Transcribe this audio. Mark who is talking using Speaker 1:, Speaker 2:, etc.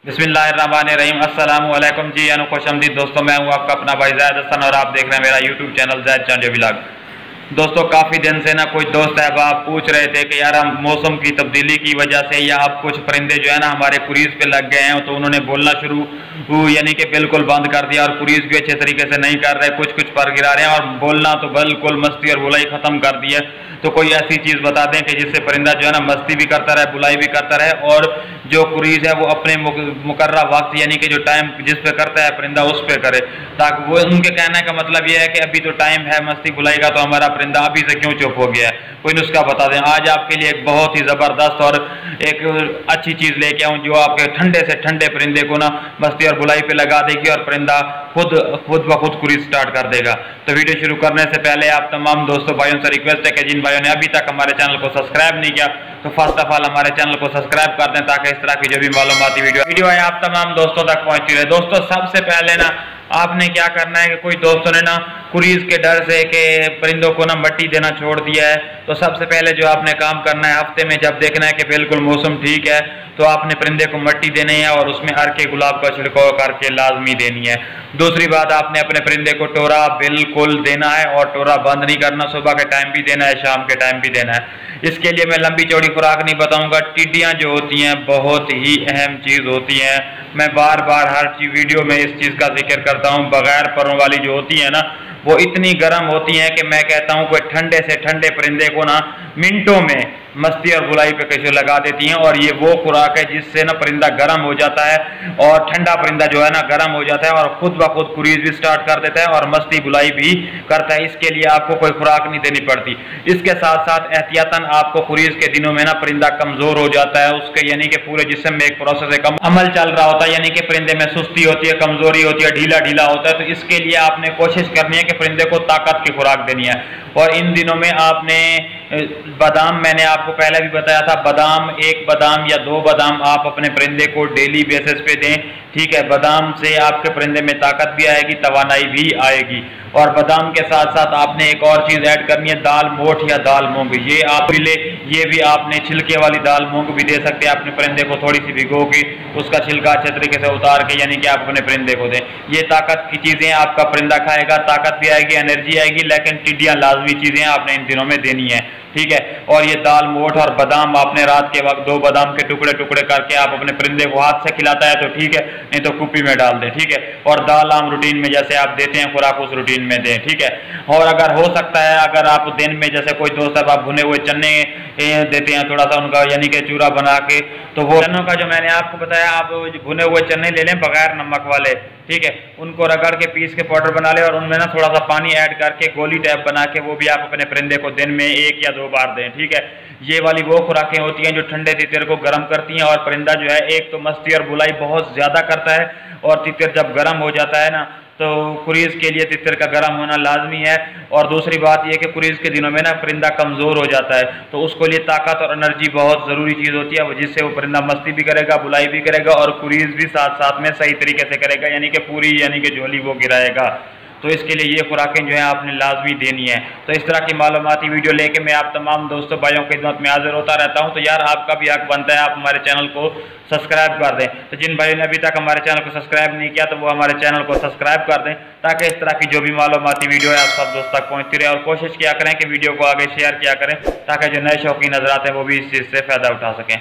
Speaker 1: बिस्मिल्लाहिर्रहमानिर्रहीम। अस्सलामु अलैकुम जी, खुशमदीद दोस्तों, मैं हूं आपका अपना भाई ज़ैद हसन और आप देख रहे हैं मेरा यूट्यूब चैनल ज़ैद चांडियो व्लॉग। दोस्तों, काफ़ी दिन से ना कुछ दोस्त साहब आप पूछ रहे थे कि यार हम मौसम की तब्दीली की वजह से या अब कुछ परिंदे जो है ना हमारे कुरीज़ पे लग गए हैं, तो उन्होंने बोलना शुरू यानी कि बिल्कुल बंद कर दिया और कुरीज़ भी अच्छे तरीके से नहीं कर रहे, कुछ कुछ पर गिरा रहे हैं और बोलना तो बिल्कुल मस्ती और बुलाई ख़त्म कर दी है। तो कोई ऐसी चीज़ बता दें कि जिससे परिंदा जो है ना मस्ती भी करता रहे, बुलाई भी करता रहे और जो कुरीज़ है वो अपने मुकर्रा वक्त यानी कि जो टाइम जिस पे करता है परिंदा उस पे करे, ताकि वो उनके कहने का मतलब ये है कि अभी तो टाइम है मस्ती बुलाई का, तो हमारा परिंदा अभी से क्यों चुप हो गया है। कोई नुस्खा बता दें। आज आपके लिए एक बहुत ही ज़बरदस्त और एक अच्छी चीज़ लेके आऊँ जो आपके ठंडे से ठंडे परिंदे को ना मस्ती और बुलाई पे लगा देगी और परिंदा खुद ब खुद कुरीज़ स्टार्ट कर देगा। तो वीडियो शुरू करने से पहले आप तमाम दोस्तों भाइयों से रिक्वेस्ट है कि जिन भाइयों ने अभी तक हमारे चैनल को सब्सक्राइब नहीं किया तो फर्स्ट ऑफ ऑल हमारे चैनल को सब्सक्राइब कर दें, ताकि इस तरह की जो भी मालूमाती वीडियो है आप तमाम दोस्तों तक पहुंचती रहे। दोस्तों, सबसे पहले ना आपने क्या करना है कि कुछ दोस्तों ने ना कुरीज़ के डर से कि परिंदों को ना मट्टी देना छोड़ दिया है, तो सबसे पहले जो आपने काम करना है, हफ्ते में जब देखना है कि बिल्कुल मौसम ठीक है तो आपने परिंदे को मट्टी देनी है और उसमें अर्के गुलाब का छिड़काव करके लाजमी देनी है। दूसरी बात, आपने अपने परिंदे को टोरा बिल्कुल देना है और टोरा बंद नहीं करना, सुबह के टाइम भी देना है, शाम के टाइम भी देना है। इसके लिए मैं लंबी चौड़ी खुराक नहीं बताऊंगा। टिड्डियां जो होती हैं बहुत ही अहम चीज़ होती हैं, मैं बार बार हर वीडियो में इस चीज़ का जिक्र करता हूं। बगैर परों वाली जो होती है ना वो इतनी गर्म होती हैं कि मैं कहता हूं कोई ठंडे से ठंडे परिंदे को ना मिनटों में मस्ती और बुलाई पे कैसे लगा देती हैं, और ये वो खुराक है जिससे ना परिंदा गर्म हो जाता है और ठंडा परिंदा जो है ना गर्म हो जाता है और खुद ब खुद कुरीज़ भी स्टार्ट कर देता है और मस्ती बुलाई भी करता है। इसके लिए आपको कोई खुराक नहीं देनी पड़ती। इसके साथ साथ एहतियातन आपको कुरीज़ के दिनों में ना परिंदा कमज़ोर हो जाता है, उसके यानी कि पूरे जिस्म में एक प्रोसेस कम अमल चल रहा होता है, यानी कि परिंदे में सुस्ती होती है, कमज़ोरी होती है, ढीला ढीला होता है। तो इसके लिए आपने कोशिश करनी है कि परिंदे को ताकत की खुराक देनी है। और इन दिनों में आपने बादाम, मैंने आपको पहले भी बताया था, बादाम, एक बादाम या दो बादाम आप अपने परिंदे को डेली बेसिस पे दें। ठीक है, बादाम से आपके परिंदे में ताकत भी आएगी, तवानाई भी आएगी। और बादाम के साथ साथ आपने एक और चीज़ ऐड करनी है, दाल मोठ या दाल मूंग। ये आप ले, ये भी आपने छिलके वाली दाल मूंग भी दे सकते हैं अपने परिंदे को, थोड़ी सी भिगो के उसका छिलका अच्छे तरीके से उतार के, यानी कि आप अपने परिंदे को दें। ये ताकत की चीज़ें आपका परिंदा खाएगा, ताकत भी आएगी, एनर्जी आएगी, लेकिन टिड्डियाँ लाजमी चीज़ें आपने इन दिनों में देनी है। ठीक है, और ये दाल मोठ और बादाम आपने रात के वक्त दो बादाम के टुकड़े टुकड़े करके आप अपने परिंदे को हाथ से खिलाता है तो ठीक है, नहीं तो कुप्पी में डाल दें। ठीक है, और दाल आम रूटीन में जैसे आप देते हैं खुराक उस रूटीन में दें। ठीक है, और अगर हो सकता है अगर आप दिन में जैसे कोई दोस्त अब आप भुने हुए चने देते हैं थोड़ा सा उनका यानी कि चूरा बना के, तो वो चनों का जो मैंने आपको बताया, आप भुने हुए चने ले लें बगैर नमक वाले। ठीक है, उनको रगड़ के पीस के पाउडर बना ले और उनमें ना थोड़ा सा पानी ऐड करके गोली टाइप बना के वो भी आप अपने परिंदे को दिन में 1 या 2 बार दें। ठीक है, ये वाली वो खुराकें होती हैं जो ठंडे तितर को गर्म करती हैं और परिंदा जो है एक तो मस्ती और बुलाई बहुत ज़्यादा करता है, और तितर जब गर्म हो जाता है ना तो कुरीज़ के लिए तितर का गर्म होना लाजमी है। और दूसरी बात यह कि कुरीज़ के दिनों में ना परिंदा कमज़ोर हो जाता है, तो उसको लिए ताकत और एनर्जी बहुत ज़रूरी चीज़ होती है, जिससे वो परिंदा मस्ती भी करेगा, बुलाई भी करेगा और कुरीज़ भी साथ साथ में सही तरीके से करेगा, यानी कि पूरी यानी कि झोली वो गिराएगा। तो इसके लिए ये खुराकें जो है आपने लाजमी देनी है। तो इस तरह की मालूमाती वीडियो लेके मैं आप तमाम दोस्तों भाइयों की खिदमत में हाजिर होता रहता हूं। तो यार आपका भी हक बनता है आप हमारे चैनल को सब्सक्राइब कर दें। तो जिन भाइयों ने अभी तक हमारे चैनल को सब्सक्राइब नहीं किया तो वो हमारे चैनल को सब्सक्राइब कर दें, ताकि इस तरह की जो भी मालूमाती वीडियो है आप सब दोस्त तक पहुँचती रहे। और कोशिश किया करें कि वीडियो को आगे शेयर किया करें, ताकि जो नए शौकीन नजरात हैं वो भी इस चीज़ से फ़ायदा उठा सकें।